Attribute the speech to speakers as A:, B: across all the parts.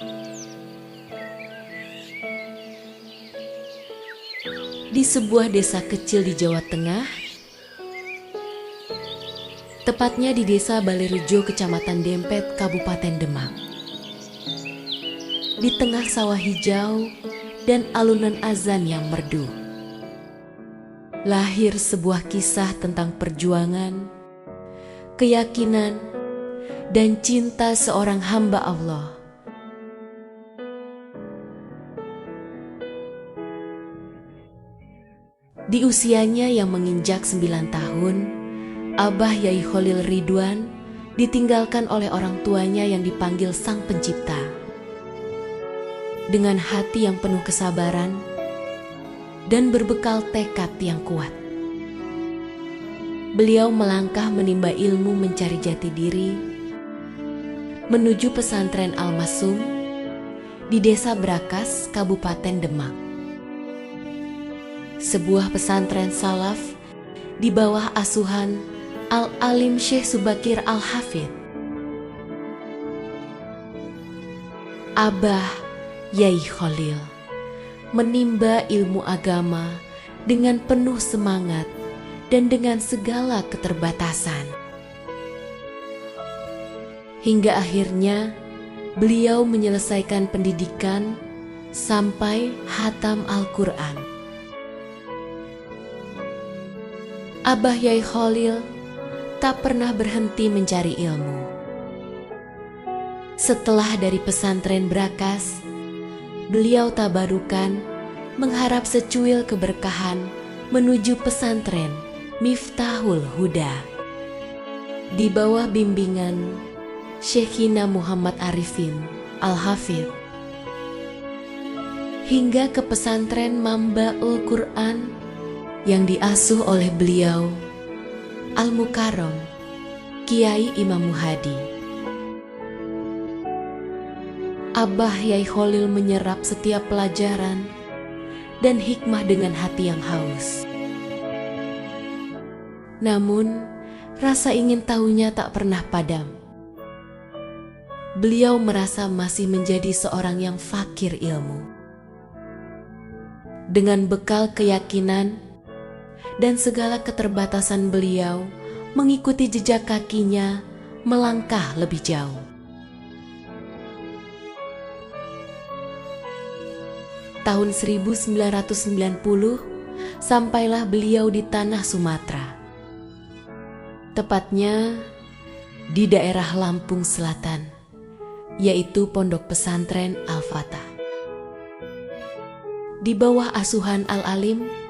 A: Di sebuah desa kecil di Jawa Tengah, tepatnya di Desa Balerejo, Kecamatan Dempet, Kabupaten Demak. Di tengah sawah hijau dan alunan azan yang merdu, lahir sebuah kisah tentang perjuangan, keyakinan, dan cinta seorang hamba Allah. Di usianya yang menginjak 9 tahun, Abah Yai Kholil Ridwan ditinggalkan oleh orang tuanya yang dipanggil Sang Pencipta. Dengan hati yang penuh kesabaran dan berbekal tekad yang kuat, beliau melangkah menimba ilmu mencari jati diri menuju pesantren Al-Masum di Desa Brakas, Kabupaten Demak. Sebuah pesantren salaf di bawah asuhan Al-Alim Syekh Subakir Al-Hafidh. Abah Yai Kholil menimba ilmu agama dengan penuh semangat dan dengan segala keterbatasan. Hingga akhirnya beliau menyelesaikan pendidikan sampai hatam Al-Quran. Abah Yai Kholil tak pernah berhenti mencari ilmu. Setelah dari pesantren Brakas, beliau tabarukan mengharap secuil keberkahan menuju pesantren Miftahul Huda di bawah bimbingan Syekhina Muhammad Arifin Al-Hafidh, hingga ke pesantren Mambaul Quran yang diasuh oleh beliau Al-Mukarram Kiai Imam Muhadi. Abah Yai Kholil menyerap setiap pelajaran dan hikmah dengan hati yang haus. Namun, rasa ingin tahunya tak pernah padam. Beliau merasa masih menjadi seorang yang fakir ilmu. Dengan bekal keyakinan dan segala keterbatasan beliau mengikuti jejak kakinya melangkah lebih jauh. Tahun 1990 sampailah beliau di tanah Sumatera, tepatnya di daerah Lampung Selatan, yaitu Pondok Pesantren Al-Fatah. Di bawah asuhan Al-Alim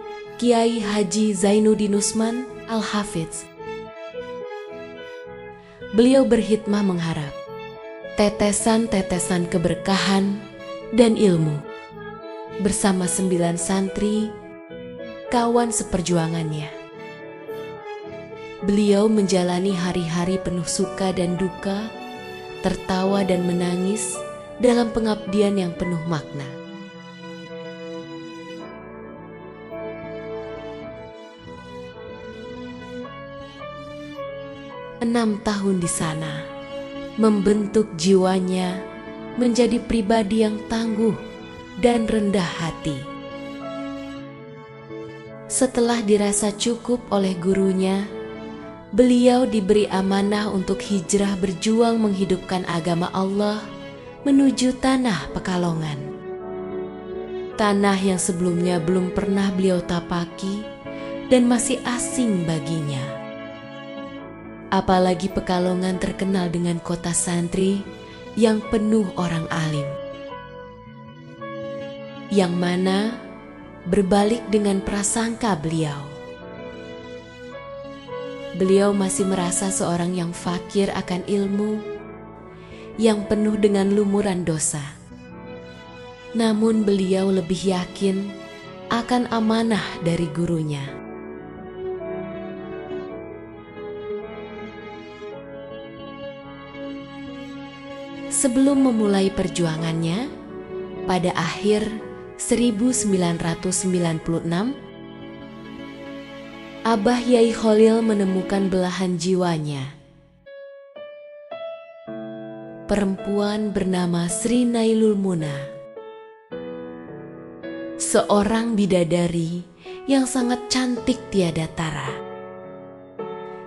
A: Kiai Haji Zainuddin Usman Al-Hafidh, beliau berkhidmah mengharap tetesan-tetesan keberkahan dan ilmu bersama 9 santri, kawan seperjuangannya. Beliau menjalani hari-hari penuh suka dan duka, tertawa dan menangis dalam pengabdian yang penuh makna. Enam tahun di sana membentuk jiwanya menjadi pribadi yang tangguh dan rendah hati. Setelah dirasa cukup oleh gurunya, beliau diberi amanah untuk hijrah berjuang menghidupkan agama Allah menuju tanah Pekalongan. Tanah yang sebelumnya belum pernah beliau tapaki dan masih asing baginya. Apalagi Pekalongan terkenal dengan kota santri yang penuh orang alim, yang mana berbalik dengan prasangka beliau. Beliau masih merasa seorang yang fakir akan ilmu, yang penuh dengan lumuran dosa. Namun beliau lebih yakin akan amanah dari gurunya. Sebelum memulai perjuangannya, pada akhir 1996, Abah Yai Kholil menemukan belahan jiwanya. perempuan bernama Sri Nailul Muna, seorang bidadari yang sangat cantik tiada tara,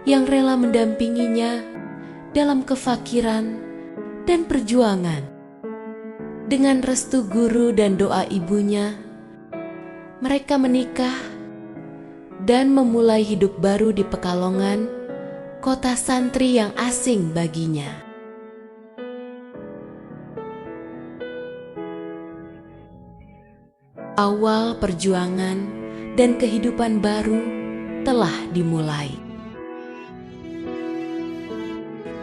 A: yang rela mendampinginya dalam kefakiran dan perjuangan. Dengan restu guru dan doa ibunya, mereka menikah dan memulai hidup baru di Pekalongan, kota santri yang asing baginya. Awal perjuangan dan kehidupan baru telah dimulai.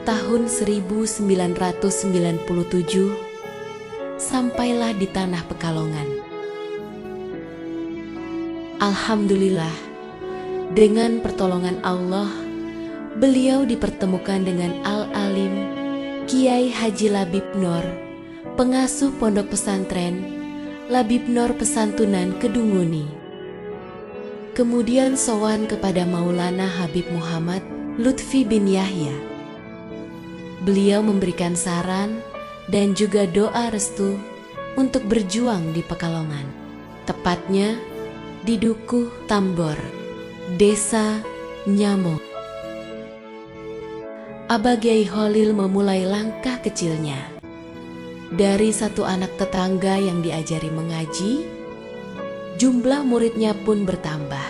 A: Tahun 1997, sampailah di tanah Pekalongan. Alhamdulillah, dengan pertolongan Allah, beliau dipertemukan dengan Al-Alim Kiai Haji Labib Nor, pengasuh pondok pesantren Labib Nor Pesantunan Kedunguni. Kemudian sowan kepada Maulana Habib Muhammad Lutfi bin Yahya. Beliau memberikan saran dan juga doa restu untuk berjuang di Pekalongan, tepatnya di Dukuh Tambor, Desa Nyamo. Abah Kiai Kholil memulai langkah kecilnya. Dari satu anak tetangga yang diajari mengaji, jumlah muridnya pun bertambah.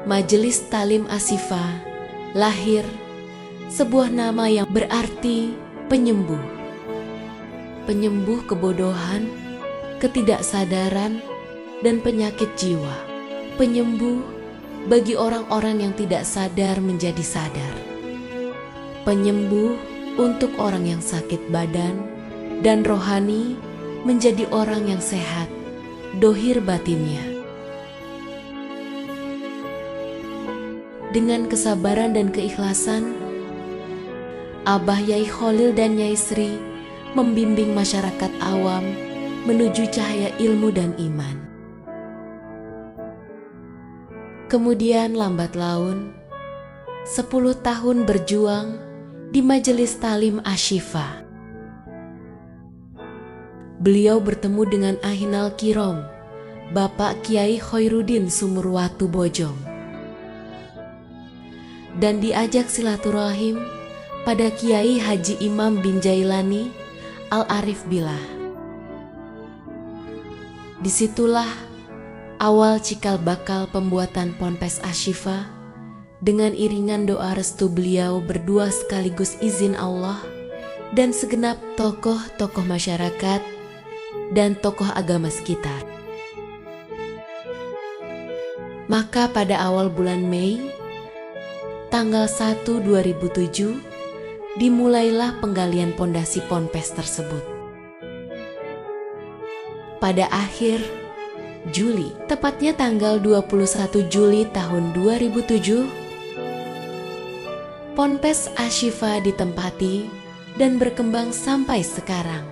A: Majelis Talim Ashifa lahir, sebuah nama yang berarti penyembuh. Penyembuh kebodohan, ketidaksadaran, dan penyakit jiwa. Penyembuh bagi orang-orang yang tidak sadar menjadi sadar. Penyembuh untuk orang yang sakit badan dan rohani menjadi orang yang sehat, dohir batinnya. Dengan kesabaran dan keikhlasan, Abah Yai Kholil dan Nyai Sri membimbing masyarakat awam menuju cahaya ilmu dan iman. Kemudian lambat laun, 10 tahun berjuang di Majelis Talim Ashifa. Beliau bertemu dengan Ahinal Kirom, Bapak Kiai Khairuddin Sumurwatu Bojong, dan diajak silaturahim pada Kiai Haji Imam bin Jailani Al-Arif Billah. Disitulah awal cikal bakal pembuatan Ponpes Ashifa dengan iringan doa restu beliau berdua sekaligus izin Allah dan segenap tokoh-tokoh masyarakat dan tokoh agama sekitar. Maka pada awal bulan Mei, tanggal 1 2007, dimulailah penggalian pondasi Ponpes tersebut. Pada akhir Juli, tepatnya tanggal 21 Juli tahun 2007, Ponpes Ashifa ditempati dan berkembang sampai sekarang.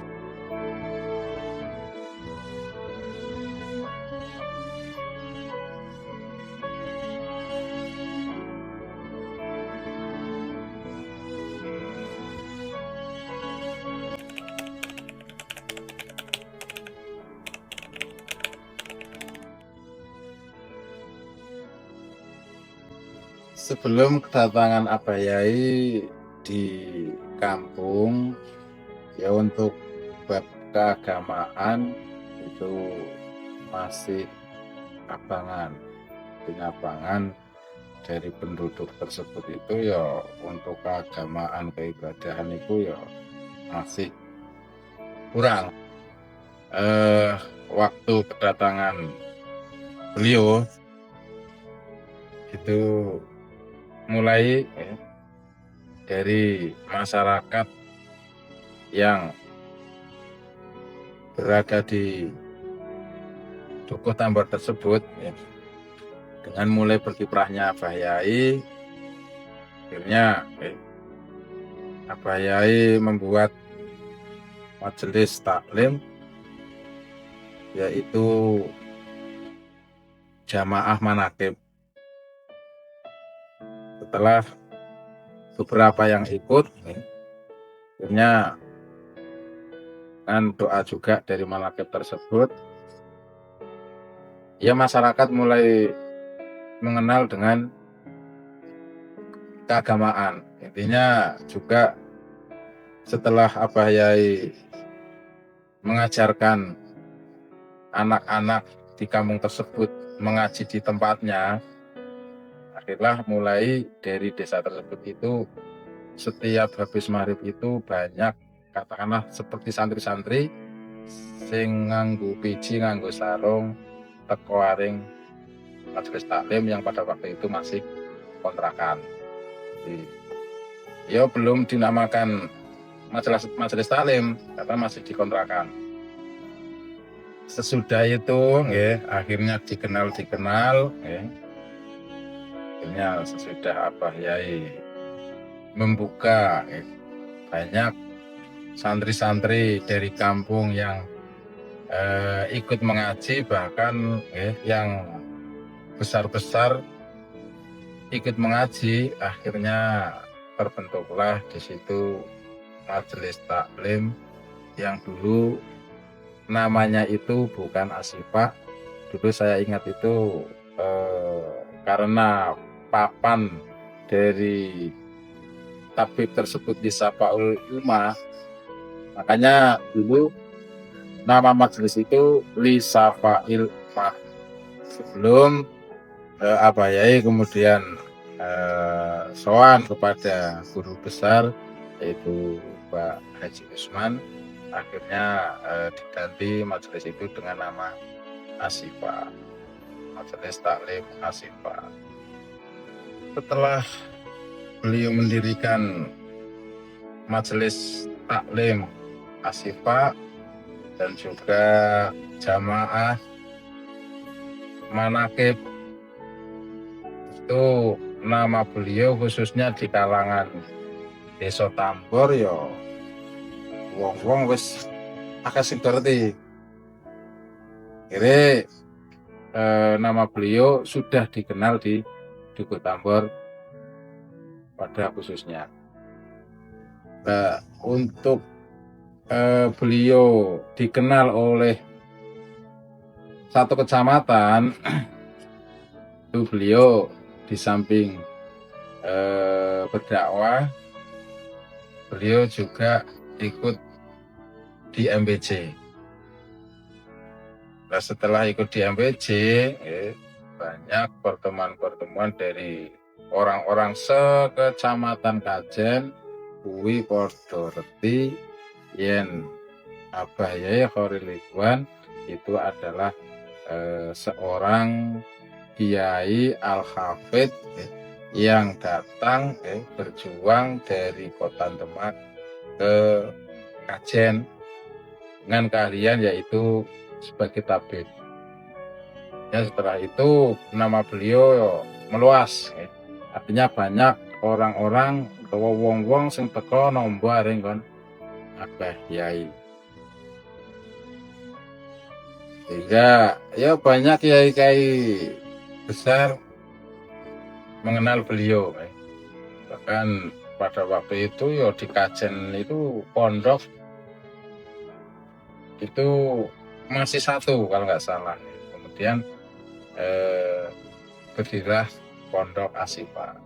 B: Sebelum kedatangan Abah Yai di kampung, ya untuk bab keagamaan itu masih abangan. Penyabangan dari penduduk tersebut itu ya untuk keagamaan, keibadahan itu ya masih kurang. Waktu kedatangan beliau itu mulai dari masyarakat yang berada di Dukuh Tambor tersebut, dengan mulai berkiprahnya Abah Yai, akhirnya Abah Yai membuat majelis taklim, yaitu Jamaah Manaqib. Setelah beberapa yang ikut, akhirnya dengan doa juga dari manakib tersebut, ya masyarakat mulai mengenal dengan keagamaan. Intinya juga setelah Abah Yai mengajarkan anak-anak di kampung tersebut mengaji di tempatnya, akhirnya mulai dari desa tersebut itu setiap habis maghrib itu banyak, katakanlah seperti santri-santri sing nganggo peci, nganggo sarung, teko aring majelis taklim yang pada waktu itu masih kontrakan. Jadi, ya belum dinamakan majelis taklim karena masih dikontrakan. Sesudah itu, akhirnya dikenal, akhirnya sesudah Abah Yai membuka, banyak santri-santri dari kampung yang ikut mengaji, bahkan yang besar-besar ikut mengaji. Akhirnya terbentuklah di situ majelis taklim yang dulu namanya itu bukan Asyifa. Dulu saya ingat itu karena papan dari tabib tersebut Disafaul Ilmah, makanya dulu nama majelis itu Lisafail Ilmah. Sebelum Abah Yai kemudian sowan kepada guru besar yaitu Pak Haji Usman, akhirnya diganti majelis itu dengan nama Asyifa, Majelis Taklim Asyifa. Setelah beliau mendirikan majelis taklim Asyifa dan juga jamaah manakib, itu nama beliau khususnya di kalangan desa Tambor ya wong-wong wis akeh sing ngerti. Kira nama beliau sudah dikenal di Dukuh Tambor pada khususnya. Nah, untuk beliau dikenal oleh satu kecamatan, itu beliau di samping berdakwah, beliau juga ikut di MBC. Nah, setelah ikut di MBC, banyak pertemuan-pertemuan dari orang-orang sekecamatan Kajen kuwi padha reti yen Abah Yai Khairul Ikhwan itu adalah seorang kiai al-hafidh yang datang berjuang dari Kota Demak ke Kajen dengan keahlian yaitu sebagai tabib. Ya, setelah itu nama beliau meluas, artinya banyak orang-orang atau wong-wong sing teko nombo aring kon Abah Yai. Sehingga ya banyak kiai-kiai besar mengenal beliau. Bahkan pada waktu itu ya di Kajen itu pondok itu masih satu kalau nggak salah. Kemudian berdirilah Pondok Asyifa.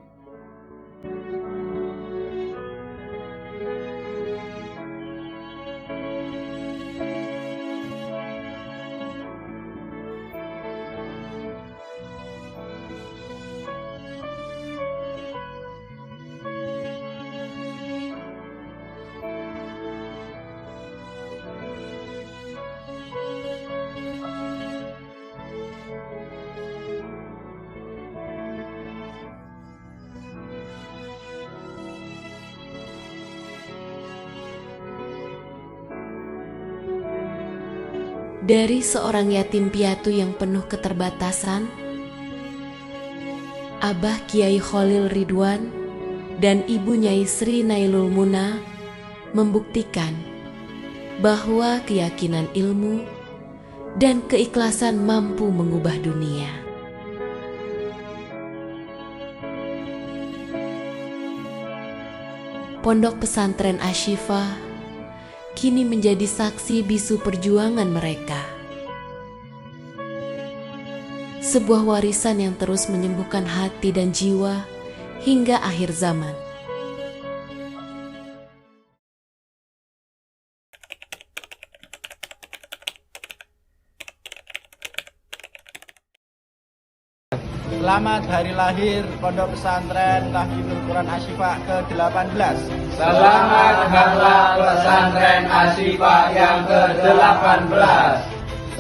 A: Dari seorang yatim piatu yang penuh keterbatasan, Abah Kiai Khalil Ridwan dan Ibu Nyai Sri Nailul Muna membuktikan bahwa keyakinan ilmu dan keikhlasan mampu mengubah dunia. Pondok Pesantren Asy-Syifa kini menjadi saksi bisu perjuangan mereka. Sebuah warisan yang terus menyembuhkan hati dan jiwa hingga akhir zaman.
C: Selamat hari lahir Pondok Pesantren Tahfidzul Quran Asy-Syifa ke-18.
D: Selamat hari pesantren Asy-Syifa yang ke-18.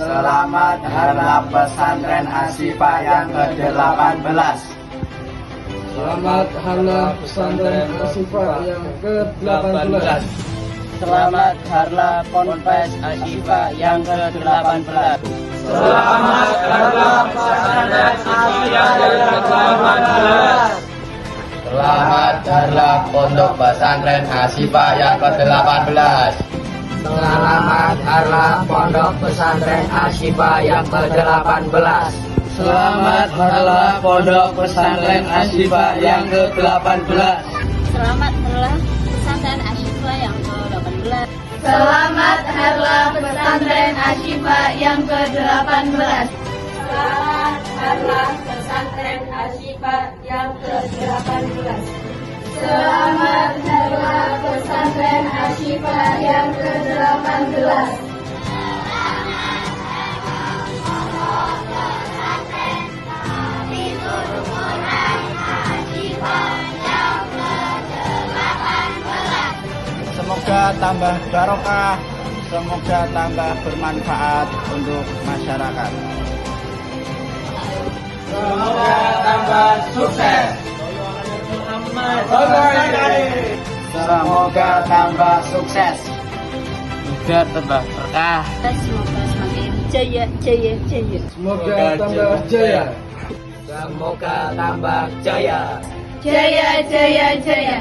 C: Selamat hari pesantren Asy-Syifa yang ke-18.
D: Selamat hari pesantren Asy-Syifa yang ke-18.
C: Selamat hari Ponpes Asy-Syifa yang ke-18.
D: Selamat hari pesantren Asy-Syifa yang ke-18. Selamat hari Pondok Pesantren Asy-Syifa yang ke-18. Selamat hari Pondok Pesantren Asy-Syifa yang ke-18. Selamat hari Pondok Pesantren Asy-Syifa yang ke-18.
E: Selamat hari pesantren Asy-Syifa yang ke-18.
F: Selamat hari pesantren Asy-Syifa yang ke-18.
E: Selamat hari pesantren Asy-Syifa yang ke-18.
F: Selamat hari pesantren Asy-Syifa yang ke-18.
C: Semoga tambah barokah, semoga tambah bermanfaat untuk masyarakat.
D: Semoga tambah sukses.
C: Semoga tambah sukses.
D: Semoga tambah berkah.
E: Semoga semakin jaya, jaya, jaya.
D: Semoga tambah jaya. Semoga tambah jaya.
F: Jaya, jaya, jaya.